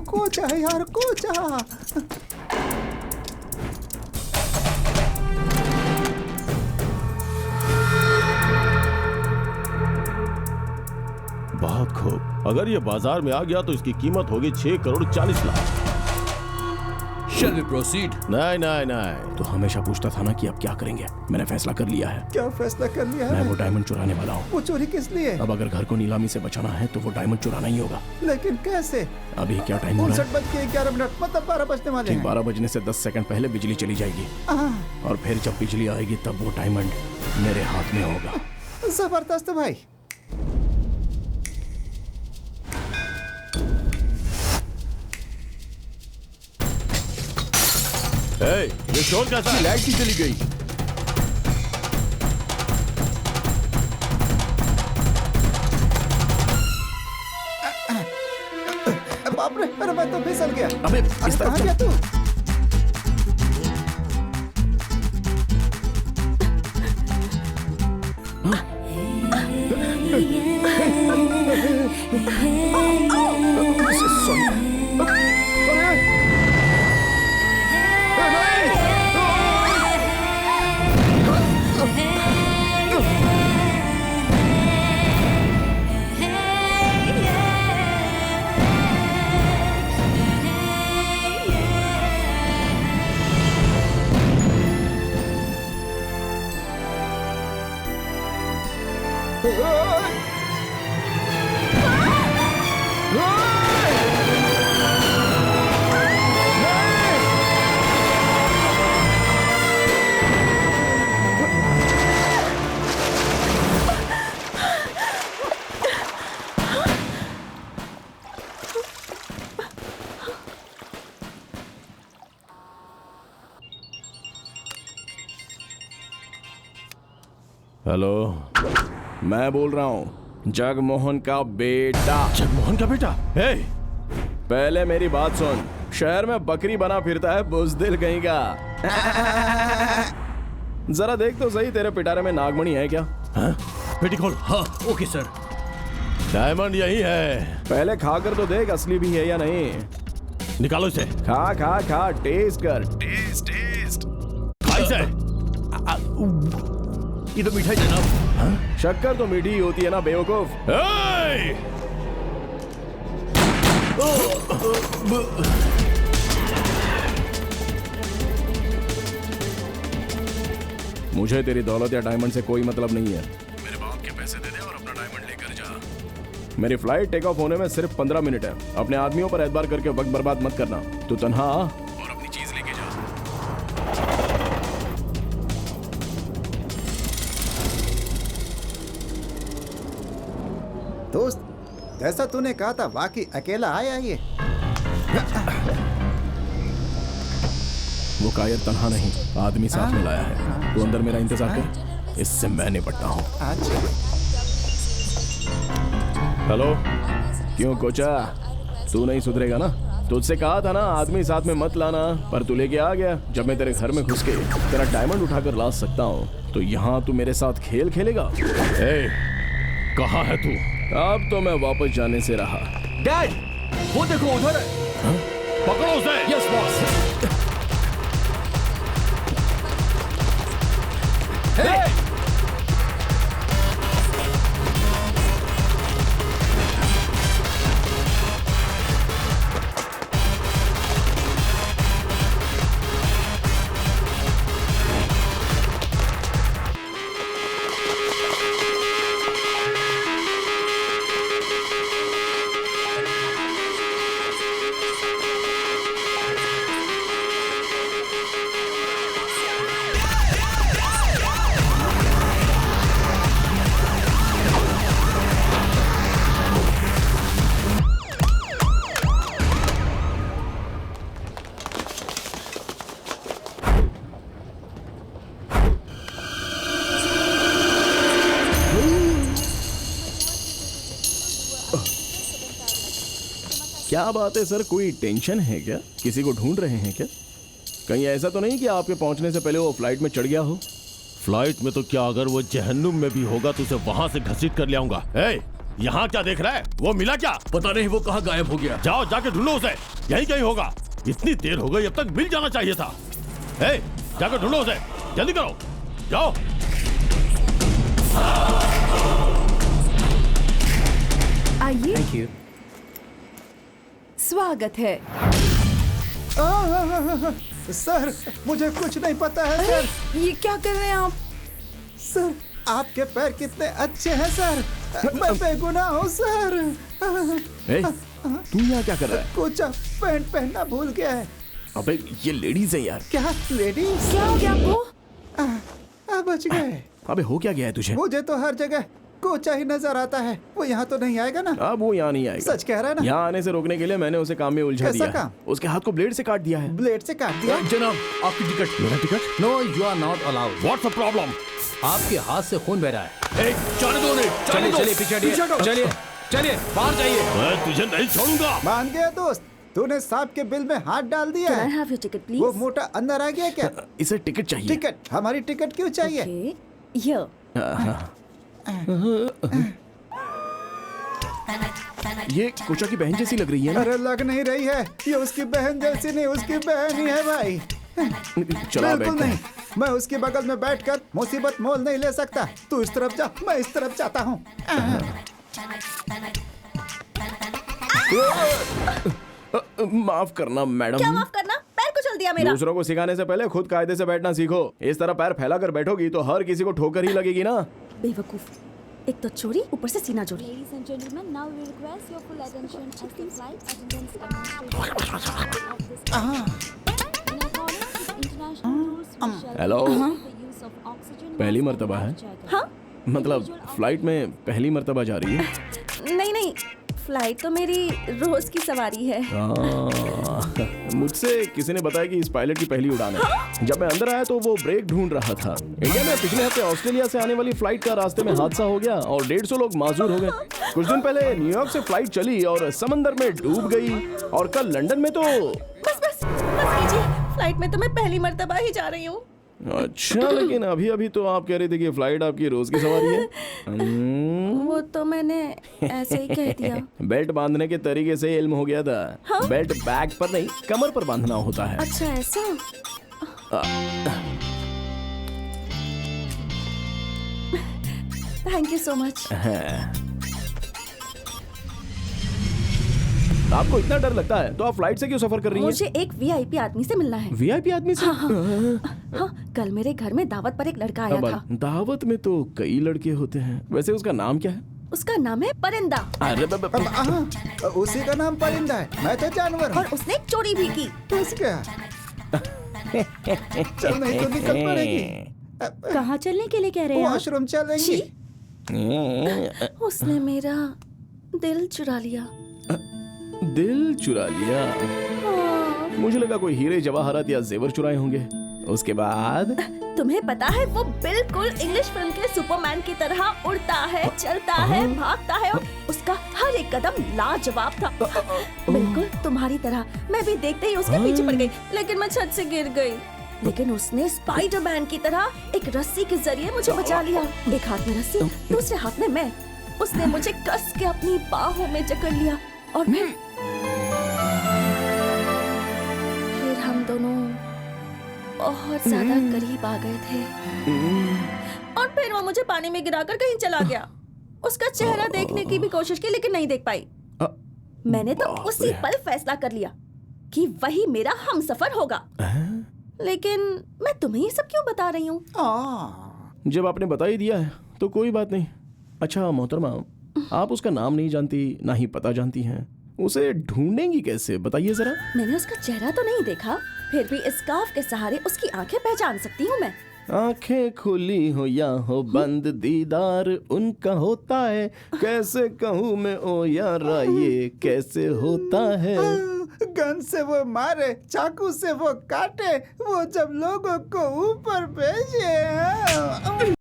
कोचा है यार, कोचा। बहुत खूब। अगर ये बाजार में आ गया तो इसकी कीमत होगी 6 crore 40 lakh. Shall we proceed? नहीं नहीं नहीं। तो हमेशा पूछता था ना कि अब क्या करेंगे। मैंने फैसला कर लिया है। क्या फैसला कर लिया है? मैं वो डायमंड चुराने वाला हूँ। वो चोरी किस लिए? अब अगर घर को नीलामी से बचाना है तो वो डायमंड चुराना ही होगा। लेकिन कैसे? अभी क्या टाइम हो रहा है? 59:11, मतलब 12 बजने वाले ठीक हैं। 12 बजने से 10 सेकंड पहले बिजली चली जाएगी और फिर जब बिजली आएगी तब वो डायमंड मेरे हाथ में होगा। जबरदस्त भाई। ये शोर कैसा है? लाइट ही चली गई। बाप रे, अरे मैं तो फिसल गया। अबे अरे इस तरफ कहाँ गया तू? हेलो, मैं बोल रहा हूँ जगमोहन का बेटा। जगमोहन का बेटा? हे, पहले मेरी बात सुन। शहर में बकरी बना फिरता है बुज़दिल कहीं का। जरा देख तो सही तेरे पिटारे में नागमणि है क्या? हाँ? पेटी खोल। हाँ ओके सर। डायमंड यही है। पहले खाकर तो देख असली भी है या नहीं। निकालो इसे। खा खा खा, टेस्ट कर। Taste taste. खा इसे। ये तो मीठा ही जनाब। शक्कर तो मीठी ही होती है ना बेवकूफ। हे! मुझे तेरी दौलत या डायमंड से कोई मतलब नहीं है। मेरे बाप के पैसे दे दे और अपना डायमंड लेकर जा। मेरी फ्लाइट टेक ऑफ होने में सिर्फ 15 मिनट है। अपने आदमियों पर एतबार करके वक्त बर्बाद मत करना। तू तन्हा आ और अपनी चीज लेके जा। दोस्त, जैसा तूने कहा था वाकई अकेला आया ये। वो कायर तन्हा नहीं, आदमी साथ में लाया है। तू अंदर मेरा इंतजार कर, इससे मैं निपटता हूँ। अच्छा। हेलो, क्यों कोचा? तू नहीं सुधरेगा ना? तुझसे कहा था ना आदमी साथ में मत लाना, पर तू लेके आ गया। जब मैं तेरे घर में घुस के तेरा डायमंड उठाकर ला सकता हूँ तो यहाँ तू मेरे साथ खेल खेलेगा? कहाँ है तू? अब तो मैं वापस जाने से रहा। डैड, वो देखो उधर है। पकड़ो उसे। Yes boss. क्या बात है सर, कोई टेंशन है क्या? किसी को ढूंढ रहे हैं क्या? कहीं ऐसा तो नहीं कि आपके पहुंचने से पहले वो फ्लाइट में चढ़ गया हो? फ्लाइट में तो क्या, अगर वो जहन्नुम में भी होगा तो उसे वहां से घसीट कर ले आऊंगा। यहाँ क्या देख रहा है? वो मिला क्या? पता नहीं वो कहाँ गायब हो गया। जाओ जाके ढूंढो उसे, यहीं कहीं होगा। इतनी देर हो गई, अब तक मिल जाना चाहिए था। ए, जाकर ढूंढो उसे, जल्दी करो, जाओ। आइए, थैंक यू। स्वागत है। सर, मुझे कुछ नहीं पता है सर। ये क्या कर रहे हैं आप? सर, आपके पैर कितने अच्छे हैं सर। मैं बेगुनाह हूँ सर। ए, तू यहाँ क्या कर रहा है? कोचा पैंट पहनना भूल गया है। अबे ये लेडीज है यार। क्या लेडीज? क्या हो गया आपको? बच गए। अबे हो क्या गया है तुझे? मुझे तो हर जगह कोचा ही नजर आता है। वो यहाँ तो नहीं आएगा ना? अब वो यहाँ नहीं आएगा। सच कह रहा है ना? यहाँ आने से रोकने के लिए मैंने उसे काम में उलझा कैसा दिया। काम? उसके हाथ को ब्लेड से काट दिया है। ब्लेड से काट दिया? जनाब, आपकी टिकट। मेरा ticket? No, you are not allowed. What's the problem? आपके हाथ से खून बह रहा है। जाने दो उन्हें, जाने चलिए दो। चलिए पीछे हटिए। पीछे हटो। चलिए चलिए बाहर जाइए। मैं तुझे नहीं छोड़ूंगा। मान गया दोस्त, तूने सांप के बिल में हाथ डाल दिया Can I है। have your ticket, वो please? मोटा अंदर आ गया क्या? इसे टिकट चाहिए। टिकट? हमारी टिकट क्यों चाहिए? Okay, here. ये कोचा की बहन जैसी लग रही है ना? अरे लग नहीं रही है, ये उसकी बहन जैसी नहीं, उसकी बहन ही है भाई। चला बिल्कुल बैठते नहीं, हैं। मैं उसके बगल में बैठकर मुसीबत मोल नहीं ले सकता। तू इस तरफ जा, मैं इस तरफ जाता हूँ। माफ करना मैडम। क्या माफ करना? पैर कुचल दिया मेरा। दूसरों को सिखाने से पहले खुद कायदे से बैठना सीखो। इस तरह पैर फैला कर बैठोगी तो हर किसी को ठोकर ही लगेगी ना। बेवकूफ, एक तो चोरी, ऊपर से सीना चोरी। Ladies and gentlemen, now we request your full attention as the flight attendants demonstrate of this in accordance with international rules. We shall Hello? prohibit the use of oxygen पहली mask मर्तबा and है? life jacket. हाँ? मतलब flight में पहली मर्तबा जा रही है? नहीं नहीं, फ्लाइट तो मेरी रोज की सवारी है। मुझसे किसी ने बताया कि इस पायलट की पहली उड़ान है। जब मैं अंदर आया तो वो ब्रेक ढूंढ रहा था। इंडिया में पिछले हफ्ते ऑस्ट्रेलिया से आने वाली फ्लाइट का रास्ते में हादसा हो गया और 150 लोग माजूर हो गए। कुछ दिन पहले न्यूयॉर्क से फ्लाइट चली और समंदर में डूब गई। और कल लंदन में तो बस कीजिए, फ्लाइट में तो मैं पहली मर्तबा ही जा रही हूँ। अच्छा, लेकिन अभी अभी तो आप कह रहे थे कि फ्लाइट आपकी रोज की सवारी है। वो तो मैंने ऐसे ही कह दिया। बेल्ट बांधने के तरीके से इल्म हो गया था। बेल्ट बैक पर नहीं, कमर पर बांधना होता है। अच्छा ऐसा? Thank you so much. आपको इतना डर लगता है तो आप फ्लाइट से क्यों सफर कर रही हैं? मुझे एक वीआईपी आदमी से मिलना है। वीआईपी आदमी से? हाँ, कल मेरे घर में दावत पर एक लड़का आया था। दावत में तो कई लड़के होते हैं। वैसे उसका नाम क्या है? उसका नाम है परिंदा अरे उसी का नाम परिंदा है, मैं तो जानवर हूँ। और उसने एक चोरी भी की। बस क्या? चल नहीं तो निकल पड़ेगी। कहाँ चलने के लिए कह रहे हैं आप? वॉशरूम चलेंगी। उसने मेरा दिल चुरा लिया। दिल चुरा लिया? मुझे लगा कोई हीरे जवाहरात या जेवर चुराए होंगे। उसके बाद? तुम्हें पता है वो बिल्कुल इंग्लिश फिल्म के सुपरमैन की तरह उड़ता है, चलता है, भागता है और उसका हर एक कदम लाजवाब था। बिल्कुल तुम्हारी तरह। मैं भी देखते ही उसके पीछे पड़ गई, लेकिन मैं छत से गिर गई। लेकिन उसने स्पाइडरमैन की तरह एक रस्सी के जरिए मुझे बचा लिया। एक हाथ में रस्सी, दूसरे हाथ में मैं। उसने मुझे कस के अपनी बाहों में जकड़ लिया और फिर हम दोनों बहुत ज्यादा करीब आ गए थे। और फिर वो मुझे पानी में गिराकर कहीं चला गया। उसका चेहरा देखने की भी कोशिश की, लेकिन नहीं देख पाई। मैंने तो उसी पल फैसला कर लिया कि वही मेरा हमसफर होगा। लेकिन मैं तुम्हें ये सब क्यों बता रही हूँ? जब आपने बता ही दिया है तो कोई बात नहीं। अच्छा मोहतरमा, आप उसका नाम नहीं जानती, ना ही पता जानती हैं। उसे ढूंढेंगी कैसे, बताइए जरा। मैंने उसका चेहरा तो नहीं देखा, फिर भी इस स्कार्फ के सहारे उसकी आंखें पहचान सकती हूँ मैं। आंखें खुली हो या हो बंद, दीदार उनका होता है। कैसे कहूँ मैं ओ यारा, ये कैसे होता है। गन से वो मारे, चाकू से वो काटे, वो जब लोगों को ऊपर भेजे।